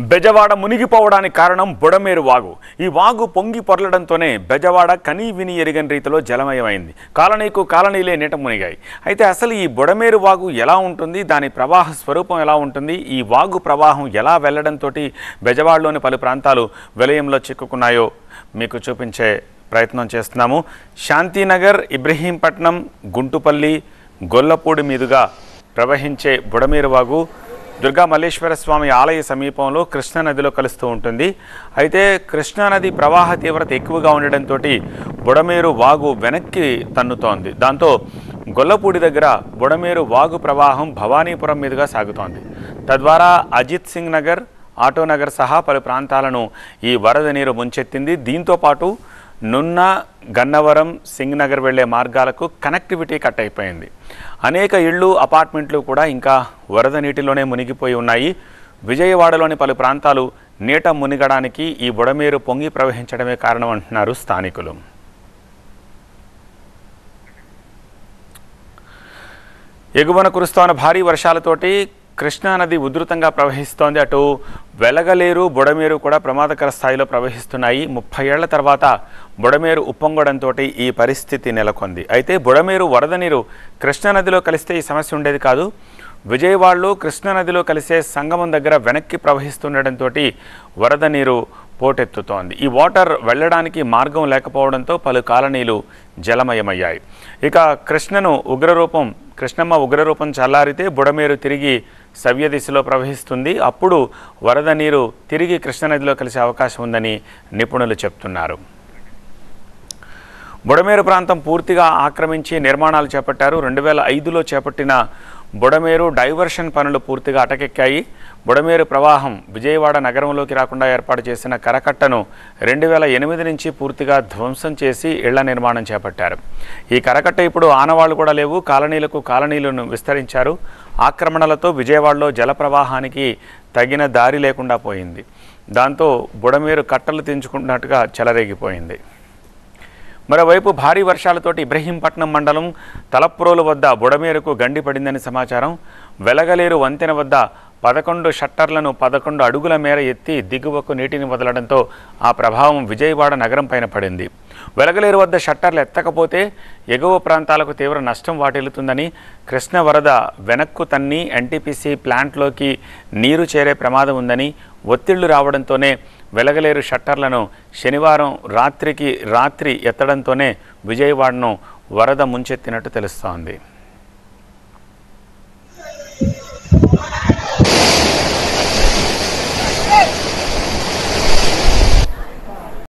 బెజవాడ మునిగిపోవడానికి కారణం బుడమేరు వాగు. ఈ వాగు పొంగి పొర్లడంతోనే బెజవాడ కనీ విని ఎరుగని రీతిలో జలమయమైంది. కాలనీకు కాలనీలే నీట మునిగాయి. అయితే అసలు ఈ బుడమేరు వాగు ఎలా ఉంటుంది, దాని ప్రవాహ స్వరూపం ఎలా ఉంటుంది, ఈ వాగు ప్రవాహం ఎలా వెళ్లడంతో బెజవాడలోని పలు ప్రాంతాలు విలయంలో చిక్కుకున్నాయో మీకు చూపించే ప్రయత్నం చేస్తున్నాము. శాంతినగర్, ఇబ్రహీంపట్నం, గుంటుపల్లి, గొల్లపూడి మీదుగా ప్రవహించే బుడమేరు వాగు దుర్గా మల్లేశ్వర స్వామి ఆలయ సమీపంలో కృష్ణానదిలో కలుస్తూ ఉంటుంది. అయితే కృష్ణానది ప్రవాహ తీవ్రత ఎక్కువగా ఉండడంతో బుడమేరు వాగు వెనక్కి తన్నుతోంది. దాంతో గొల్లపూడి దగ్గర బుడమేరు వాగు ప్రవాహం భవానీపురం మీదుగా సాగుతోంది. తద్వారా అజిత్ సింగ్ నగర్, ఆటోనగర్ సహా పలు ప్రాంతాలను ఈ వరద నీరు ముంచెత్తింది. దీంతోపాటు నున్న, గన్నవరం, సింగ్ నగర్ వెళ్లే మార్గాలకు కనెక్టివిటీ కట్ అయిపోయింది. అనేక ఇళ్ళు, అపార్ట్మెంట్లు కూడా ఇంకా వరద నీటిలోనే మునిగిపోయి ఉన్నాయి. విజయవాడలోని పలు ప్రాంతాలు నీట మునిగడానికి ఈ బుడమేరు పొంగి ప్రవహించడమే కారణం అంటున్నారు స్థానికులు. ఎగువన కురుస్తోన్న భారీ వర్షాలతోటి కృష్ణానది ఉధృతంగా ప్రవహిస్తోంది. అటు వెలగలేరు, బుడమేరు కూడా ప్రమాదకర స్థాయిలో ప్రవహిస్తున్నాయి. 30 ఏళ్ల తర్వాత బుడమేరు ఉప్పొంగడంతో ఈ పరిస్థితి నెలకొంది. అయితే బుడమేరు వరద నీరు కృష్ణానదిలో కలిస్తే ఈ సమస్య ఉండేది కాదు. విజయవాడలో కృష్ణానదిలో కలిసే సంగమం దగ్గర వెనక్కి ప్రవహిస్తుండటంతో వరద నీరు పోటెత్తుతోంది. ఈ వాటర్ వెళ్లడానికి మార్గం లేకపోవడంతో పలు కాలనీలు జలమయమయ్యాయి. ఇక కృష్ణమ్మ ఉగ్రరూపం చల్లారితే బుడమేరు తిరిగి సవ్య దిశలో ప్రవహిస్తుంది. అప్పుడు వరద నీరు తిరిగి కృష్ణానదిలో కలిసే అవకాశం ఉందని నిపుణులు చెప్తున్నారు. బుడమేరు ప్రాంతం పూర్తిగా ఆక్రమించి నిర్మాణాలు చేపట్టారు. 2005లో చేపట్టిన బుడమేరు డైవర్షన్ పనులు పూర్తిగా అటకెక్కాయి. బుడమేరు ప్రవాహం విజయవాడ నగరంలోకి రాకుండా ఏర్పాటు చేసిన కరకట్టను 2008 నుంచి పూర్తిగా ధ్వంసం చేసి ఇళ్ల నిర్మాణం చేపట్టారు. ఈ కరకట్ట ఇప్పుడు ఆనవాళ్లు కూడా లేవు. కాలనీలకు కాలనీలను విస్తరించారు. ఆక్రమణలతో విజయవాడలో జల ప్రవాహానికి తగిన దారి లేకుండా పోయింది. దాంతో బుడమేరు కట్టలు తెంచుకుంటున్నట్టుగా చెలరేగిపోయింది. మరోవైపు భారీ వర్షాలతోటి ఇబ్రహీంపట్నం మండలం తలప్రోలు వద్ద బుడమేరుకు గండి పడిందని సమాచారం. వెలగలేరు వంతెన వద్ద 11 షట్టర్లను 11 అడుగుల మేర ఎత్తి దిగువకు నీటిని వదలడంతో ఆ ప్రభావం విజయవాడ నగరం పైన పడింది. వెలగలేరు వద్ద షట్టర్లు ఎత్తకపోతే ఎగువ ప్రాంతాలకు తీవ్ర నష్టం వాటిల్లుతుందని, కృష్ణ వరద వెనక్కు తన్ని ఎన్టీపీసీ ప్లాంట్లోకి నీరు చేరే ప్రమాదం ఉందని, ఒత్తిళ్లు రావడంతోనే వెలగలేరు షట్టర్లను శనివారం రాత్రి ఎత్తడంతోనే విజయవాడను వరద ముంచెత్తినట్టు తెలుస్తోంది.